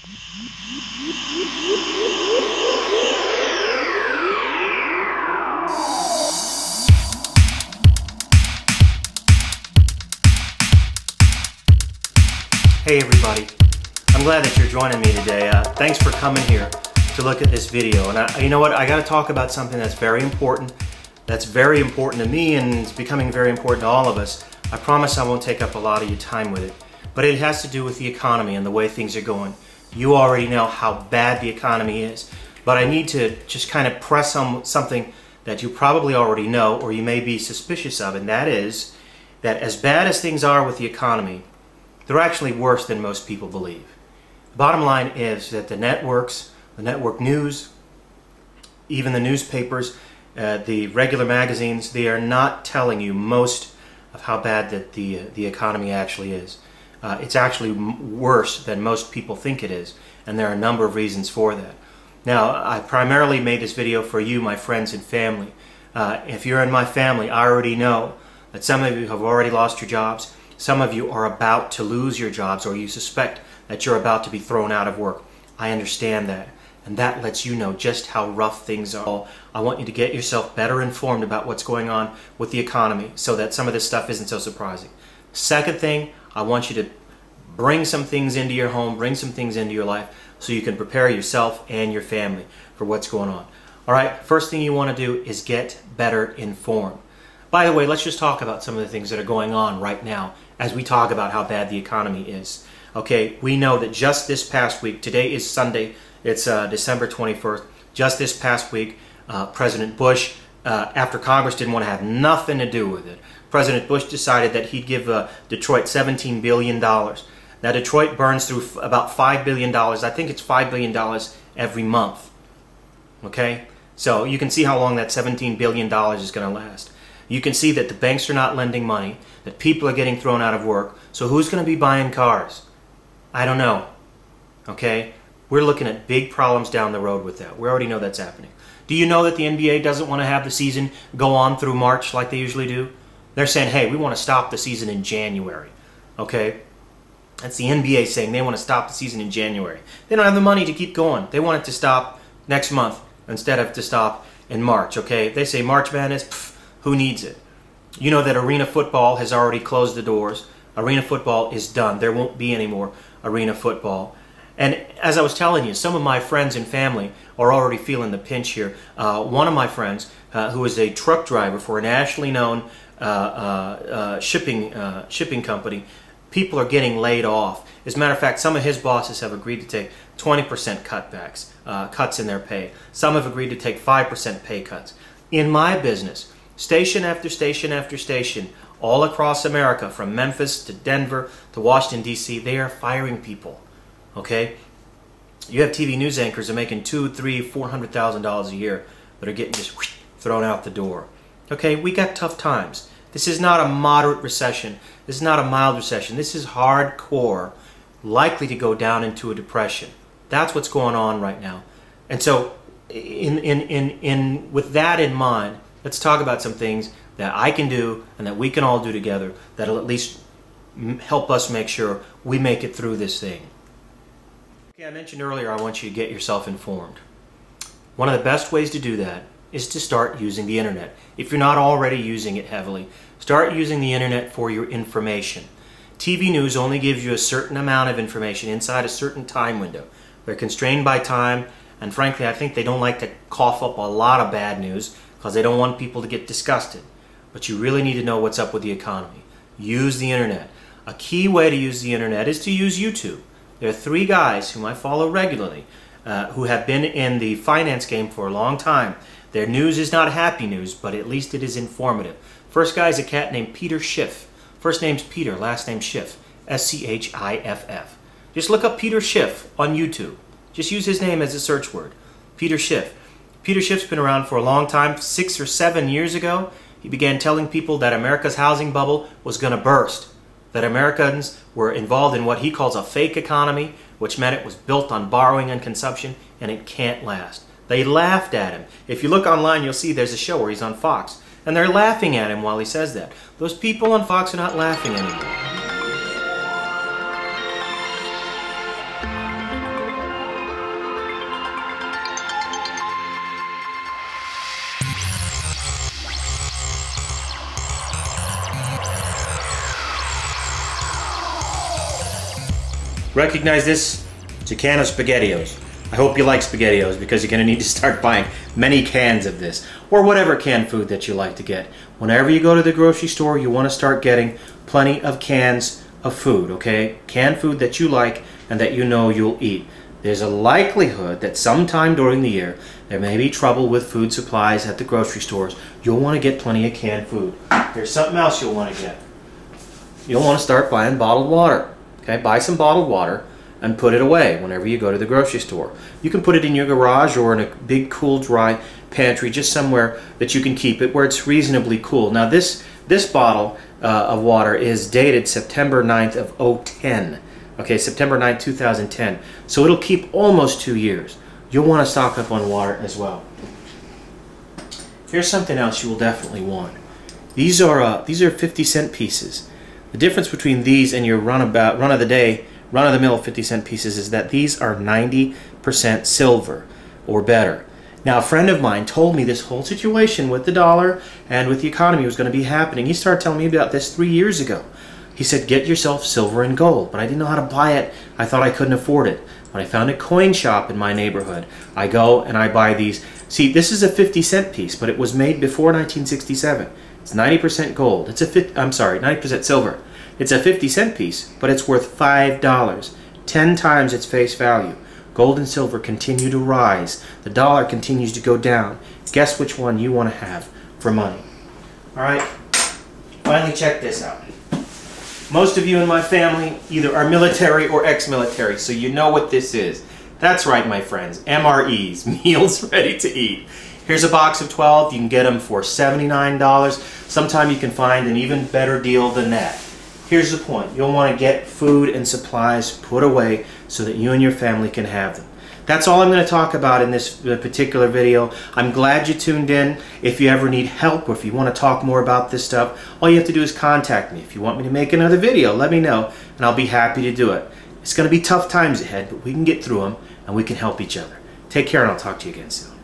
Hey everybody, I'm glad that you're joining me today. Thanks for coming here to look at this video. And you know what, I got to talk about something that's very important to me, and it's becoming very important to all of us. I promise I won't take up a lot of your time with it, but it has to do with the economy and the way things are going. You already know how bad the economy is, but I need to just kind of press on something that you probably already know or you may be suspicious of, and that is that as bad as things are with the economy, they're actually worse than most people believe. The bottom line is that the networks, the network news, even the newspapers, the regular magazines, they are not telling you most of how bad that the economy actually is. It's actually worse than most people think it is, and there are a number of reasons for that. Now, I primarily made this video for you, my friends and family. If you're in my family, I already know that some of you have already lost your jobs. Some of you are about to lose your jobs, or you suspect that you're about to be thrown out of work. I understand that, and that lets you know just how rough things are. I want you to get yourself better informed about what's going on with the economy so that some of this stuff isn't so surprising. Second thing, I want you to bring some things into your home, bring some things into your life so you can prepare yourself and your family for what's going on. All right, first thing you want to do is get better informed. By the way, let's just talk about some of the things that are going on right now as we talk about how bad the economy is. Okay, we know that just this past week, today is Sunday, it's December 21st, just this past week, President Bush, after Congress didn't want to have nothing to do with it, President Bush decided that he'd give Detroit $17 billion. Now Detroit burns through about $5 billion, I think it's $5 billion every month. Okay, so you can see how long that $17 billion is going to last. You can see that the banks are not lending money, that people are getting thrown out of work. So who's going to be buying cars? I don't know. Okay? We're looking at big problems down the road with that. We already know that's happening. Do you know that the NBA doesn't want to have the season go on through March like they usually do? They're saying, hey, we want to stop the season in January. Okay? That's the NBA saying they want to stop the season in January. They don't have the money to keep going. They want it to stop next month instead of to stop in March. Okay? They say March Madness, who needs it? You know that arena football has already closed the doors. Arena football is done. There won't be any more arena football. And as I was telling you, some of my friends and family are already feeling the pinch here. One of my friends, who is a truck driver for a nationally known shipping company, people are getting laid off. As a matter of fact, some of his bosses have agreed to take 20% cutbacks, cuts in their pay. Some have agreed to take 5% pay cuts. In my business, station after station after station, all across America, from Memphis to Denver to Washington, D.C., they are firing people. Okay? You have TV news anchors that are making $200,000, $300,000, $400,000 a year that are getting just thrown out the door. Okay? We got tough times. This is not a moderate recession. This is not a mild recession. This is hardcore, likely to go down into a depression. That's what's going on right now. And so, with that in mind, let's talk about some things that I can do and that we can all do together that'll at least help us make sure we make it through this thing. Okay, I mentioned earlier I want you to get yourself informed. One of the best ways to do that is to start using the internet. If you're not already using it heavily, start using the internet for your information. TV news only gives you a certain amount of information inside a certain time window. They're constrained by time, and frankly I think they don't like to cough up a lot of bad news because they don't want people to get disgusted. But you really need to know what's up with the economy. Use the internet. A key way to use the internet is to use YouTube. There are 3 guys whom I follow regularly who have been in the finance game for a long time. Their news is not happy news, but at least it is informative. First guy is a cat named Peter Schiff. First name's Peter, last name Schiff. S-C-H-I-F-F. Just look up Peter Schiff on YouTube. Just use his name as a search word. Peter Schiff. Peter Schiff's been around for a long time. 6 or 7 years ago, he began telling people that America's housing bubble was going to burst. That Americans were involved in what he calls a fake economy, which meant it was built on borrowing and consumption, and it can't last. They laughed at him. If you look online, you'll see there's a show where he's on Fox, and they're laughing at him while he says that. Those people on Fox are not laughing anymore. Recognize this? It's a can of SpaghettiOs. I hope you like SpaghettiOs because you're going to need to start buying many cans of this, or whatever canned food that you like to get. Whenever you go to the grocery store, you want to start getting plenty of cans of food, okay? Canned food that you like and that you know you'll eat. There's a likelihood that sometime during the year there may be trouble with food supplies at the grocery stores. You'll want to get plenty of canned food. There's something else you'll want to get. You'll want to start buying bottled water, okay? Buy some bottled water and put it away whenever you go to the grocery store. You can put it in your garage or in a big, cool, dry pantry, just somewhere that you can keep it where it's reasonably cool. Now this bottle of water is dated September 9th of 2010. Okay, September 9th, 2010. So it'll keep almost 2 years. You'll want to stock up on water as well. Here's something else you will definitely want. These are 50-cent pieces. The difference between these and your run-of-the-mill 50-cent pieces is that these are 90% silver or better. Now, a friend of mine told me this whole situation with the dollar and with the economy was going to be happening. He started telling me about this 3 years ago. He said, get yourself silver and gold, but I didn't know how to buy it. I thought I couldn't afford it. But I found a coin shop in my neighborhood. I go and I buy these. See, this is a 50-cent piece, but it was made before 1967. It's 90% gold. It's 90% silver. It's a 50-cent piece, but it's worth $5, 10 times its face value. Gold and silver continue to rise. The dollar continues to go down. Guess which one you want to have for money. All right, finally check this out. Most of you in my family either are military or ex-military, so you know what this is. That's right, my friends, MREs, meals ready to eat. Here's a box of 12. You can get them for $79. Sometime you can find an even better deal than that. Here's the point. You'll want to get food and supplies put away so that you and your family can have them. That's all I'm going to talk about in this particular video. I'm glad you tuned in. If you ever need help or if you want to talk more about this stuff, all you have to do is contact me. If you want me to make another video, let me know and I'll be happy to do it. It's going to be tough times ahead, but we can get through them and we can help each other. Take care and I'll talk to you again soon.